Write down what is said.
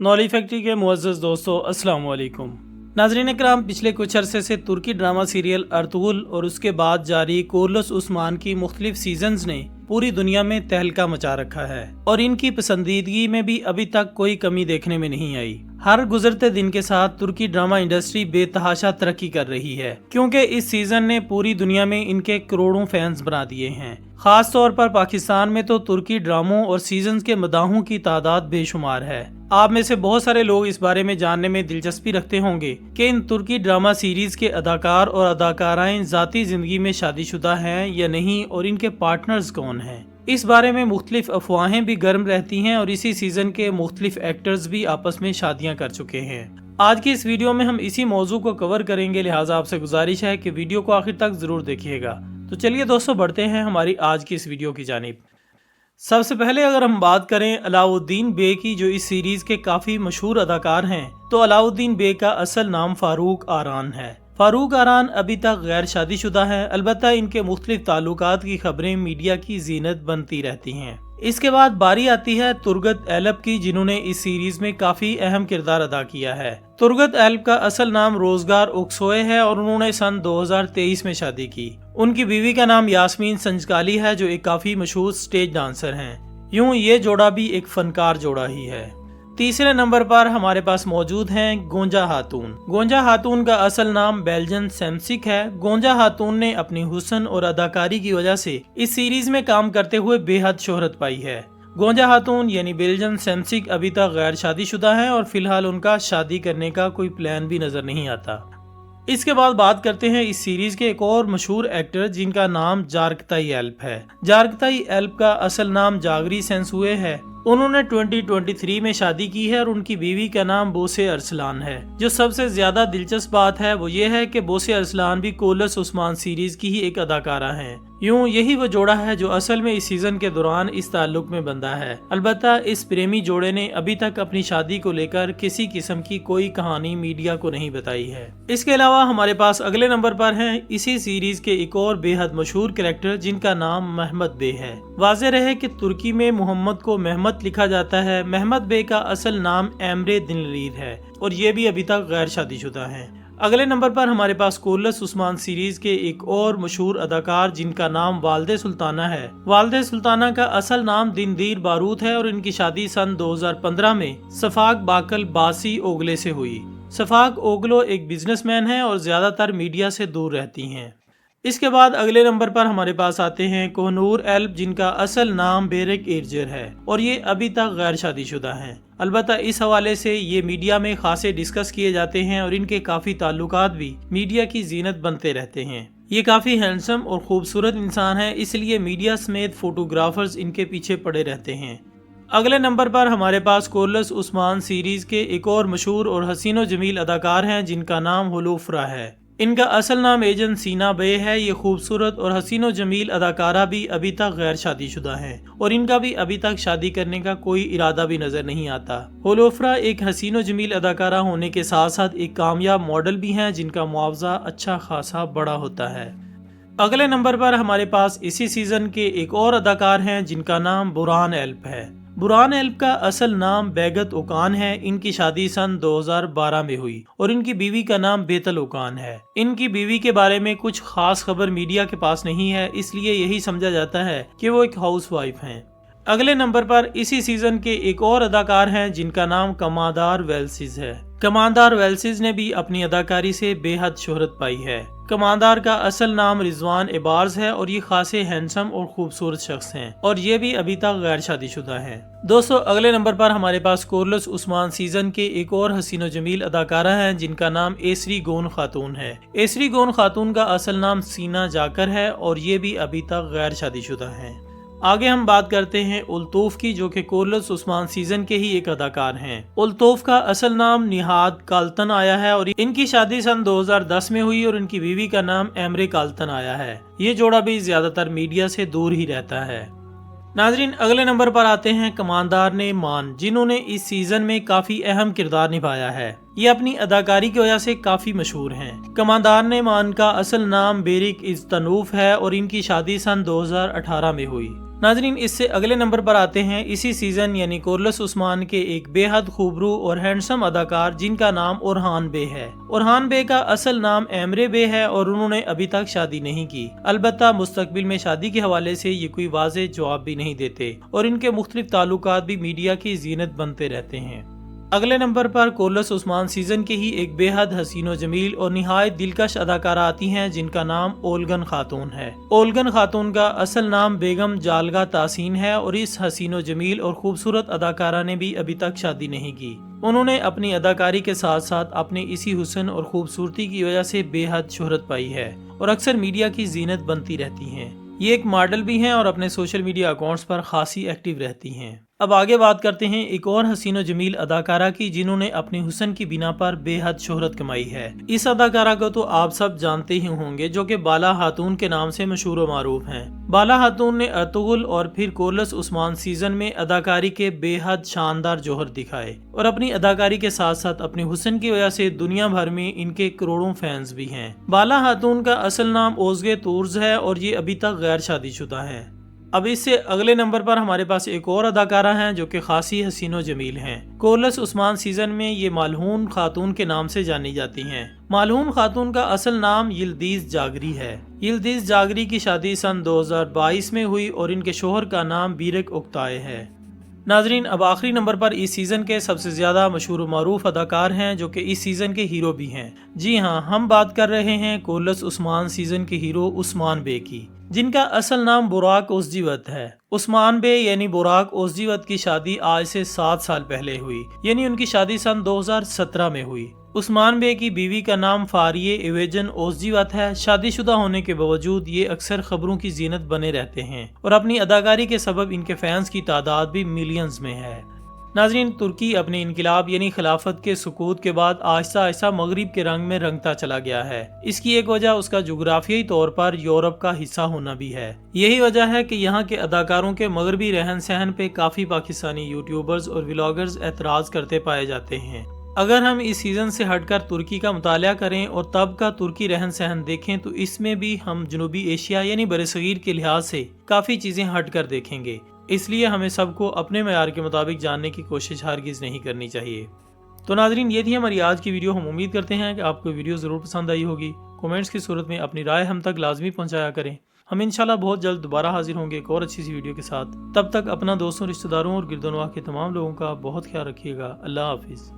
नौली factory के मुअज़्ज़ज़ दोस्तों, अस्सलाम वालेकुम। नाज़रीन इकराम, पिछले कुछ अरसे से तुर्की ड्रामा सीरियल अर्तुगरुल और उसके बाद जारी कोरलस उस्मान की मुख्तलिफ सीजन्स ने पूरी दुनिया में तहलका मचा रखा है और इनकी पसंदीदगी में भी अभी तक कोई कमी देखने में नहीं आई। हर गुजरते दिन के साथ तुर्की ड्रामा इंडस्ट्री बेतहाशा तरक्की कर रही है, क्योंकि इस सीजन ने पूरी दुनिया में इनके करोड़ों फैंस बना दिए हैं। खास तौर पर पाकिस्तान में तो तुर्की ड्रामों और सीजन्स के मदाहों की तादाद बेशुमार है। आप में से बहुत सारे लोग इस बारे में जानने में दिलचस्पी रखते होंगे कि इन तुर्की ड्रामा सीरीज के अदाकार और अदाकाराएं जाती जिंदगी में शादीशुदा हैं या नहीं और इनके पार्टनर्स कौन हैं। इस बारे में मुख्तलिफ अफवाहें भी गर्म रहती हैं और इसी सीजन के मुख्तलिफ एक्टर्स भी आपस में शादियां कर चुके हैं। आज की इस वीडियो में हम इसी मौजू को कवर करेंगे, लिहाजा आपसे गुजारिश है कि वीडियो को आखिर तक जरूर देखिएगा। तो चलिए दोस्तों, बढ़ते हैं हमारी आज की इस वीडियो की जानिब। सबसे पहले अगर हम बात करें अलाउद्दीन बे की, जो इस सीरीज के काफी मशहूर अदाकार हैं, तो अलाउद्दीन बे का असल नाम फारूक आरान है। फारूक आरान अभी तक गैर शादीशुदा है, अलबत्ता इनके मुख्तलिफ ताल्लुकात की खबरें मीडिया की जीनत बनती रहती हैं। इसके बाद बारी आती है तुर्गत एलब की, जिन्होंने इस सीरीज में काफी अहम किरदार अदा किया है। तुर्गत एलब का असल नाम रोजगार ओक्सोए है और उन्होंने सन 2023 में शादी की। उनकी बीवी का नाम यास्मीन संजकाली है, जो एक काफी मशहूर स्टेज डांसर हैं। यूं ये जोड़ा भी एक फनकार जोड़ा ही है। तीसरे नंबर पर हमारे पास मौजूद हैं गोंजा खातून। गोंजा खातून का असल नाम बेल्जन सेम्सिक है। गोंजा खातून ने अपनी हुस्न और अदाकारी की वजह से इस सीरीज में काम करते हुए बेहद शोहरत पाई है। गोंजा खातून यानी बेल्जन सेम्सिक अभी तक गैर शादीशुदा हैं और फिलहाल उनका शादी करने का कोई प्लान भी नजर नहीं आता। इसके बाद बात करते हैं इस सीरीज के एक और मशहूर एक्टर, जिनका नाम जारकताई एल्प है। जारकताई एल्प का असल नाम जागरी सेंसुए है। उन्होंने 2023 में शादी की है और उनकी बीवी का नाम बोसे अरसलान है। जो सबसे ज्यादा दिलचस्प बात है वो ये है कि बोसे अरसलान भी कोरलस उस्मान सीरीज की ही एक अदाकारा हैं। यूं यही वो जोड़ा है जो असल में इस सीजन के दौरान इस ताल्लुक में बंधा है। अलबत्ता इस प्रेमी जोड़े ने अभी तक अपनी शादी को लेकर किसी किस्म की कोई कहानी मीडिया को नहीं बताई है। इसके अलावा हमारे पास अगले नंबर पर हैं इसी सीरीज के एक और बेहद मशहूर कैरेक्टर, जिनका नाम महमद बे है। वाज़ेह रहे कि तुर्की में मोहम्मद को महमद लिखा जाता है। महमद बे का असल नाम एमरे दिनलीर है और ये भी अभी तक गैर शादीशुदा हैं। अगले नंबर पर हमारे पास कोरलस उस्मान सीरीज के एक और मशहूर अदाकार, जिनका नाम वालदे सुल्ताना है। वालदे सुल्ताना का असल नाम दिनदीर बारूद है और इनकी शादी सन 2015 में सफाक बाकल बासी ओगले से हुई। सफाक ओगलो एक बिजनेसमैन है और ज्यादातर मीडिया से दूर रहती हैं। इसके बाद अगले नंबर पर हमारे पास आते हैं कोहनूर एल्प, जिनका असल नाम बेरेक इर्जर है और ये अभी तक गैर शादीशुदा हैं। अलबत्ता इस हवाले से ये मीडिया में खासे डिस्कस किए जाते हैं और इनके काफी ताल्लुकात भी मीडिया की जीनत बनते रहते हैं। ये काफी हैंडसम और खूबसूरत इंसान है, इसलिए मीडिया समेत फोटोग्राफर्स इनके पीछे पड़े रहते हैं। अगले नंबर पर हमारे पास कोरलस उस्मान सीरीज के एक और मशहूर और हसीनो जमील अदाकार हैं, जिनका नाम हुलूफ्रा है। इनका असल नाम एजन सीना बे है। ये खूबसूरत और हसीनो जमील अदाकारा भी अभी तक गैर शादीशुदा हैं और इनका भी अभी तक शादी करने का कोई इरादा भी नजर नहीं आता। हुलूफ्रा एक हसीनो जमील अदाकारा होने के साथ साथ एक कामयाब मॉडल भी हैं, जिनका मुआवजा अच्छा खासा बड़ा होता है। अगले नंबर पर हमारे पास इसी सीजन के एक और अदाकार हैं, जिनका नाम बुरहान एल्प है। बुरहान एल्प का असल नाम बैगत ओकान है। इनकी शादी सन 2012 में हुई और इनकी बीवी का नाम बेतल ओकान है। इनकी बीवी के बारे में कुछ खास खबर मीडिया के पास नहीं है, इसलिए यही समझा जाता है कि वो एक हाउसवाइफ हैं। अगले नंबर पर इसी सीजन के एक और अदाकार हैं, जिनका नाम कमादार वेल्सिस है। कमादार वेल्सिस ने भी अपनी अदाकारी से बेहद शोहरत पाई है। कमादार का असल नाम रिजवान एबार्स है और ये खासे हैंडसम और खूबसूरत शख्स हैं और ये भी अभी तक गैर शादीशुदा हैं। दोस्तों, अगले नंबर पर हमारे पास कोरलस उस्मान सीजन के एक और हसीनो जमील अदाकारा हैं, जिनका नाम एसरी गोन खातून है। एसरी गोन खातून का असल नाम सीना जाकर है और ये भी अभी तक गैर शादीशुदा हैं। आगे हम बात करते हैं उल्तूफ की, जो कि कोरलस उस्मान सीजन के ही एक अदाकार हैं। उल्तूफ का असल नाम निहाद काल्तन आया है और इनकी शादी सन 2010 में हुई और इनकी बीवी का नाम एमरे काल्तन आया है। ये जोड़ा भी ज्यादातर मीडिया से दूर ही रहता है। नाजरीन, अगले नंबर पर आते हैं कमानदार ने मान, जिन्होंने इस सीजन में काफी अहम किरदार निभाया है। ये अपनी अदाकारी की वजह से काफी मशहूर हैं। कमानदार ने मान का असल नाम बेरिक इज़्तनूफ है और इनकी शादी सन 2018 में हुई। नाजरीन, इससे अगले नंबर पर आते हैं इसी सीजन यानी कोरलस उस्मान के एक बेहद खूबरू और हैंडसम अदाकार जिनका नाम ओरहान बे है। ओरहान बे का असल नाम एमरे बे है और उन्होंने अभी तक शादी नहीं की। अलबत्ता मुस्तकबिल में शादी के हवाले से ये कोई वाज़ेह जवाब भी नहीं देते और इनके मुख्तलिफ ताल्लुकात भी मीडिया की जीनत बनते रहते हैं। अगले नंबर पर कोरलस उस्मान सीजन की ही एक बेहद हसीनो जमील और निहायत दिलकश अदाकारा आती हैं जिनका नाम ओलगन खातून है। ओलगन खातून का असल नाम बेगम जालगा तासीन है और इस हसीनो जमील और खूबसूरत अदाकारा ने भी अभी तक शादी नहीं की। उन्होंने अपनी अदाकारी के साथ साथ अपने इसी हुस्न और खूबसूरती की वजह से बेहद शोहरत पाई है और अक्सर मीडिया की जीनत बनती रहती हैं। ये एक मॉडल भी हैं और अपने सोशल मीडिया अकाउंट्स पर खासी एक्टिव रहती हैं। अब आगे बात करते हैं एक और हसीनो जमील अदाकारा की जिन्होंने अपने हुस्न की बिना पर बेहद शोहरत कमाई है। इस अदाकारा को तो आप सब जानते ही होंगे जो कि बाला खातून के नाम से मशहूर व मारूफ हैं। बाला खातून ने अर्तुगरुल और फिर कोरलस उस्मान सीजन में अदाकारी के बेहद शानदार जौहर दिखाए और अपनी अदाकारी के साथ साथ अपने हुस्न की वजह से दुनिया भर में इनके करोड़ों फैंस भी हैं। बाला खातून का असल नाम ओज़गे तुर्ज है और ये अभी तक गैर शादीशुदा है। अब इससे अगले नंबर पर हमारे पास एक और अदाकारा हैं जो कि खासी हसीनो जमील हैं। कोरलस उस्मान सीजन में ये मालहून खातून के नाम से जानी जाती हैं। मालहून खातून का असल नाम यिल्दीज जागरी है। यिल्दीज जागरी की शादी सन 2022 में हुई और इनके शोहर का नाम बीरक उक्ताए है। नाजरीन, अब आखिरी नंबर पर इस सीजन के सबसे ज्यादा मशहूर व मारूफ अदाकार हैं जो कि इस सीजन के हीरो भी हैं। जी हाँ, हम बात कर रहे हैं कोरलस उस्मान सीजन के हीरो उस्मान बे की, जिनका असल नाम बुराक ओज़जीवत है। उस्मान बे यानी बुराक ओज़जीवत की शादी आज से 7 साल पहले हुई, यानी उनकी शादी सन 2017 में हुई। उस्मान बे की बीवी का नाम फारिये एवेजन ओज़जीवत है। शादीशुदा होने के बावजूद ये अक्सर खबरों की जीनत बने रहते हैं और अपनी अदाकारी के सबब इनके फैंस की तादाद भी मिलियंस में है। नाजरीन, तुर्की अपने इनकलाब यानी खिलाफत के सुकूत के बाद आहिस्ता आहिस्ता मगरिब के रंग में रंगता चला गया है। इसकी एक वजह उसका जुग्राफियाई तौर पर यूरोप का हिस्सा होना भी है। यही वजह है कि यहाँ के अदाकारों के मगरबी रहन सहन पे काफी पाकिस्तानी यूट्यूबर्स और व्लॉगर्स एतराज करते पाए जाते हैं। अगर हम इस सीजन से हटकर तुर्की का मुताला करें और तब का तुर्की रहन सहन देखें तो इसमें भी हम जनूबी एशिया यानी बरसगीर के लिहाज से काफी चीजें हट कर देखेंगे। इसलिए हमें सबको अपने मयार के मुताबिक जानने की कोशिश हरगिज नहीं करनी चाहिए। तो नाजरीन, ये थी हमारी आज की वीडियो। हम उम्मीद करते हैं कि आपको वीडियो ज़रूर पसंद आई होगी। कमेंट्स की सूरत में अपनी राय हम तक लाजमी पहुंचाया करें। हम इंशाल्लाह बहुत जल्द दोबारा हाजिर होंगे एक और अच्छी सी वीडियो के साथ। तब तक अपना दोस्तों, रिश्तेदारों और गिरदोनवा के तमाम लोगों का बहुत ख्याल रखिएगा। अल्लाह हाफिज़।